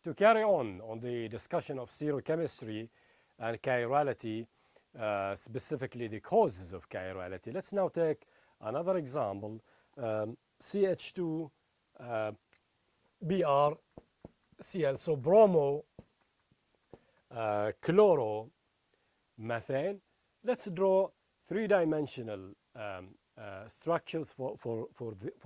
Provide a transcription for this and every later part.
to carry on the discussion of stereochemistry and chirality, specifically the causes of chirality, let's now take another example, CH2 BrCl, so bromo chloro methane. Let's draw three-dimensional structures for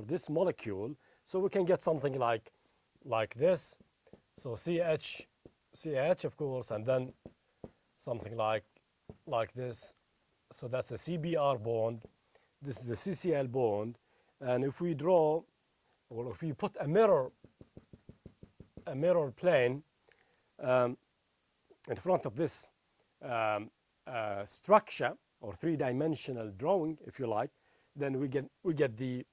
this molecule, so we can get something like this. So CH, of course, and then something like this. So that's the CBr bond. This is the CCl bond. And if we draw, or if we put a mirror plane in front of this structure, or three-dimensional drawing, if you like, then we get the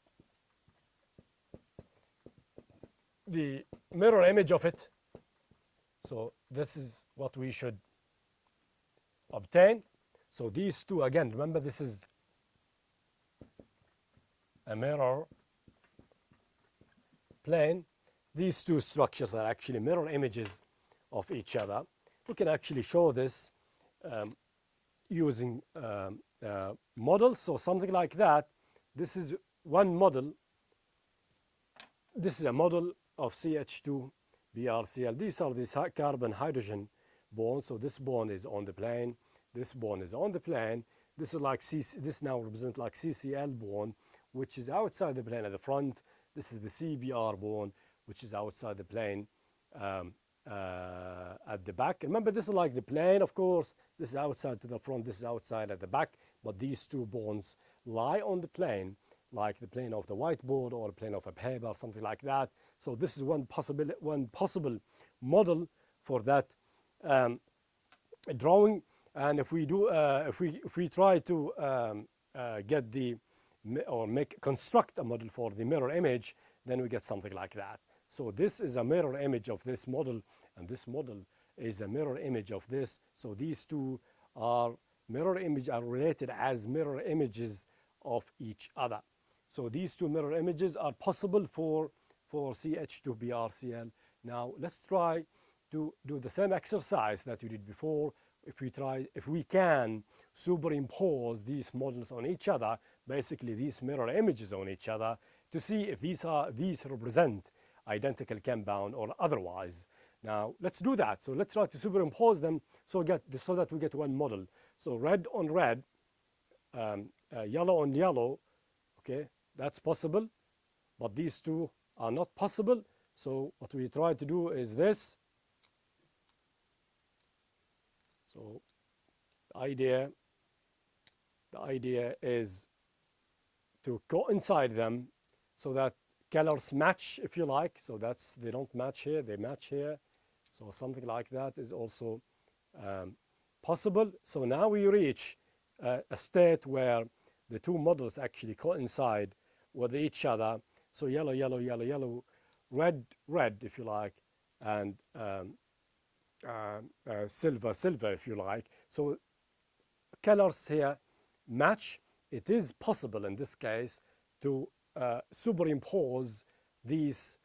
mirror image of it. So this is what we should obtain. So these two, again, remember, this is a mirror plane. These two structures are actually mirror images of each other. We can actually show this using models. So something like that. This is one model. This is a model of CH2 BrCl. These are these carbon-hydrogen bonds. So this bond is on the plane. This bond is on the plane. This is like this now represents like CCl bond, which is outside the plane at the front. This is the CBr bond, which is outside the plane at the back. Remember, this is like the plane, of course. This is outside to the front. This is outside at the back. But these two bonds lie on the plane, like the plane of the whiteboard or a plane of a paper, something like that. So this is one possible model for that drawing. And if we do, if we try to get the or construct a model for the mirror image, then we get something like that. So this is a mirror image of this model, and this model is a mirror image of this. So these two are related as mirror images of each other. So these two mirror images are possible for CH2BrCl. Now let's try to do the same exercise that we did before. If we can superimpose these models on each other, basically these mirror images on each other, to see if these represent identical compound or otherwise. Now let's do that. So let's try to superimpose them so that we get one model. So red on red, yellow on yellow. Okay, that's possible, but these two are not possible. So what we try to do is this. So the idea is to coincide them so that colors match, if you like. So they don't match here, they match here. So something like that is also possible. So now we reach a state where the two models actually coincide with each other. So yellow, yellow, yellow, yellow, red, red, if you like, and silver, silver, if you like. So colors here match. It is possible in this case to superimpose these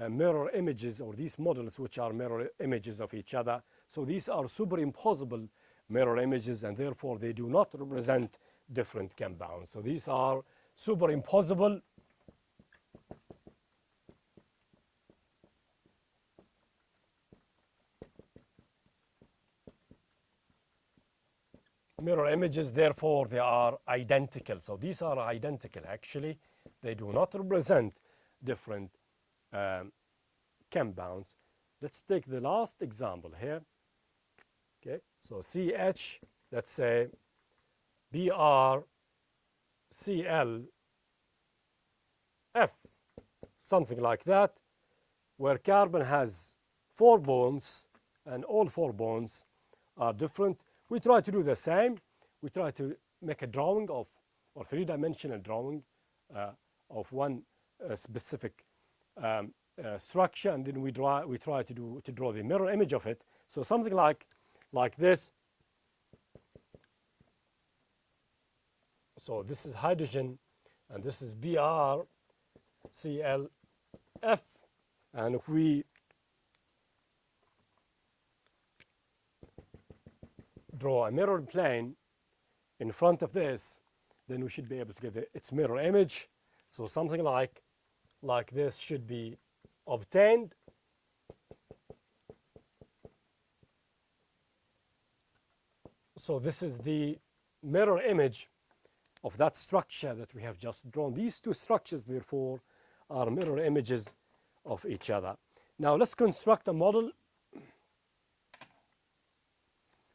mirror images, or these models which are mirror images of each other. So these are superimposable mirror images, and therefore they do not represent different compounds. So these are superimposable mirror images, therefore they are identical. So these are identical actually. They do not represent different compounds. Let's take the last example here. Okay, so CH, let's say BrCl F, something like that, where carbon has 4 bonds and all 4 bonds are different. We try to do the same. We try to make a drawing of, or three-dimensional drawing of one specific structure, and then we try to draw the mirror image of it. So something like this. So this is hydrogen, and this is BrClF, and if we draw a mirror plane in front of this, then we should be able to get its mirror image. So something like this should be obtained. So this is the mirror image of that structure that we have just drawn. These two structures, therefore, are mirror images of each other. Now let's construct a model.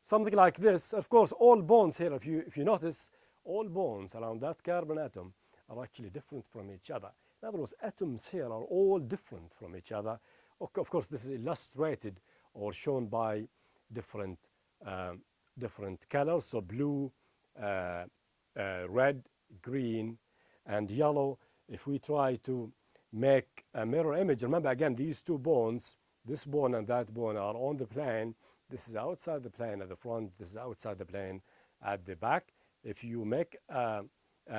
Something like this. Of course, all bonds here, if you notice, all bonds around that carbon atom are actually different from each other. In other words, atoms here are all different from each other. Of course, this is illustrated or shown by different colors. So blue, red, green, and yellow. If we try to make a mirror image, remember again, these two bonds, this bond and that bond, are on the plane. This is outside the plane at the front. This is outside the plane at the back. If you make a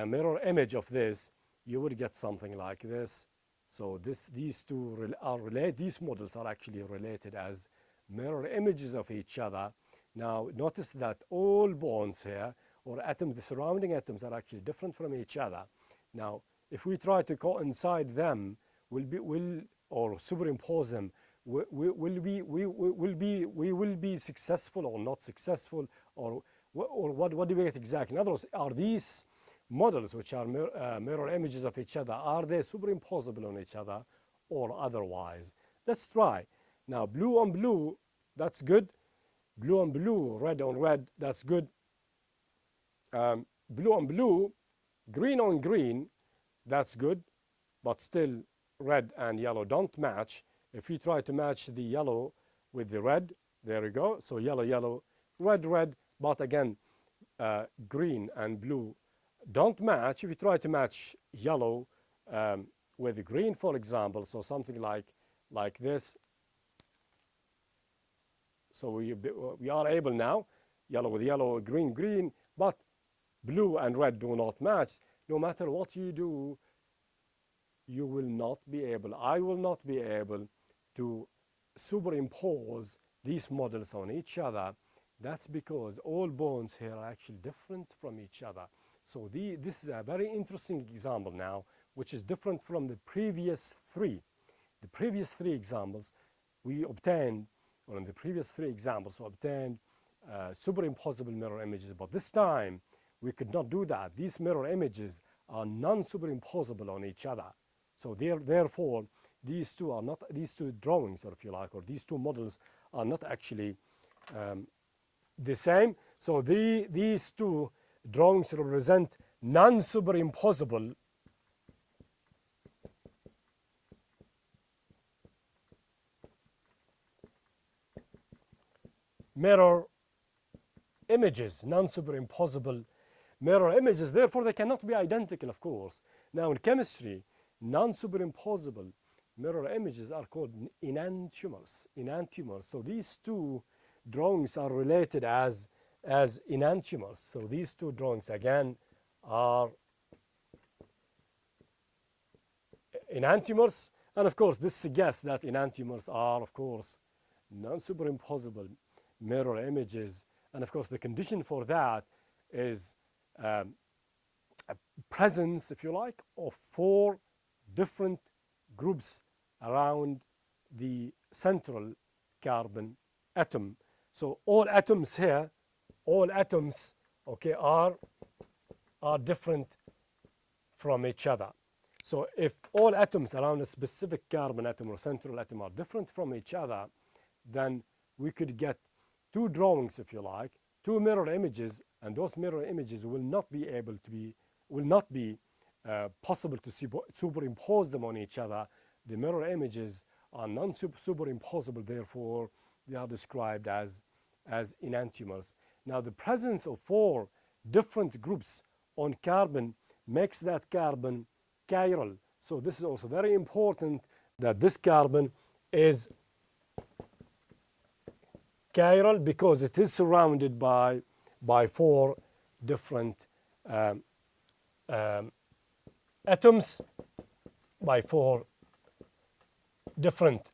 mirror image of this, you would get something like this. So these two are related. These models are actually related as mirror images of each other. Now notice that all bonds here, or atoms, the surrounding atoms, are actually different from each other. Now if we try to coincide them, or superimpose them, we will be successful or not successful, or what do we get exactly? In other words, are these models, which are mirror images of each other, are they superimposable on each other or otherwise? Let's try. Now blue on blue, that's good. Blue on blue, red on red, that's good. Blue on blue, green on green, that's good, but still red and yellow don't match. If we try to match the yellow with the red, there we go. So yellow, yellow, red, red, but again, green and blue don't match. If you try to match yellow with green, for example, so something like this. So we are able now, yellow with yellow, green, green, but blue and red do not match. No matter what you do, you will not be able, I will not be able to superimpose these models on each other. That's because all bonds here are actually different from each other. So this is a very interesting example now, which is different from the previous three. The previous three examples we obtained, or in the previous three examples, we obtained superimposable mirror images, but this time we could not do that. These mirror images are non-superimposable on each other. So therefore, these two drawings, or if you like, or these two models are not actually the same. So these two drawings represent non-superimposable mirror images, non-superimposable mirror images. Therefore, they cannot be identical, of course. Now, in chemistry, non-superimposable mirror images are called enantiomers. So these two drawings are related as enantiomers. So these two drawings again are enantiomers, and of course this suggests that enantiomers are, of course, non-superimposable mirror images. And of course the condition for that is a presence, if you like, of 4 different groups around the central carbon atom. So all atoms here, all atoms, okay, are different from each other. So if all atoms around a specific carbon atom or central atom are different from each other, then we could get 2 drawings, if you like, 2 mirror images, and those mirror images will not be possible to superimpose them on each other. The mirror images are non-superimposable, therefore they are described as enantiomers. Now the presence of 4 different groups on carbon makes that carbon chiral. So this is also very important, that this carbon is chiral because it is surrounded by 4 different atoms, by 4 different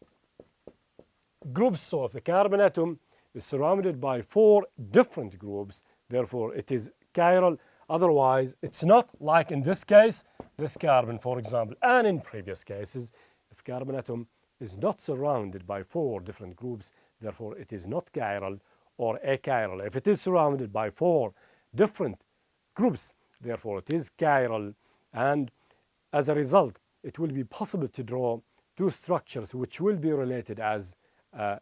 groups. So if the carbon atom is surrounded by 4 different groups, therefore it is chiral. Otherwise, it's not like in this case, this carbon, for example, and in previous cases, if carbon atom is not surrounded by 4 different groups, therefore it is not chiral or achiral. If it is surrounded by 4 different groups, therefore it is chiral, and as a result, it will be possible to draw 2 structures which will be related as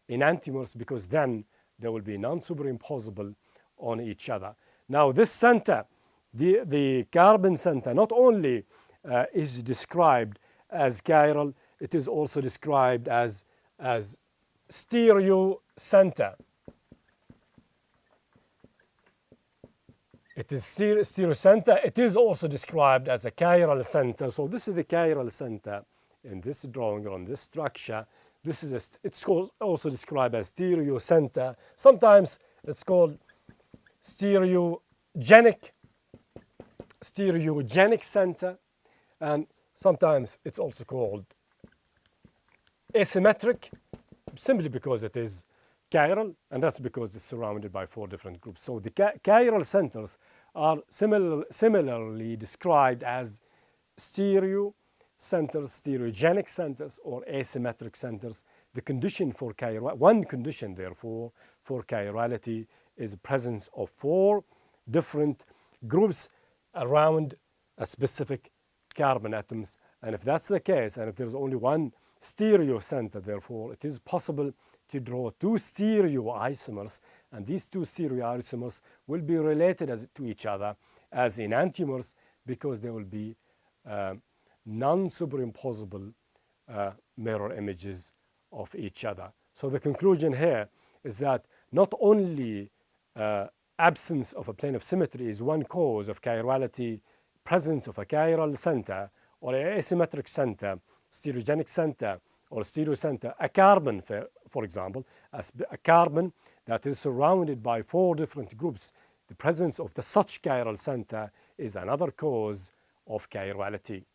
enantiomers, because then they will be non-superimposable on each other. Now this center, the carbon center, not only is described as chiral, it is also described as stereocenter. It is stereocenter. It is also described as a chiral center. So this is the chiral center in this drawing on this structure. This is it's also described as stereocenter. Sometimes it's called stereogenic center, and sometimes it's also called asymmetric, simply because it is chiral, and that's because it's surrounded by 4 different groups. So the chiral centers are similarly described as stereo centers, stereogenic centers, or asymmetric centers. The condition for one condition, therefore, for chirality is the presence of 4 different groups around a specific carbon atoms. And if that's the case, and if there's only one stereocenter, therefore, it is possible to draw 2 stereoisomers, and these 2 stereoisomers will be related to each other as enantiomers, because they will be non-superimposable mirror images of each other. So the conclusion here is that not only absence of a plane of symmetry is one cause of chirality, presence of a chiral center or an asymmetric center, stereogenic center or stereocenter, a carbon, for example, as a carbon that is surrounded by 4 different groups, the presence of such chiral center is another cause of chirality.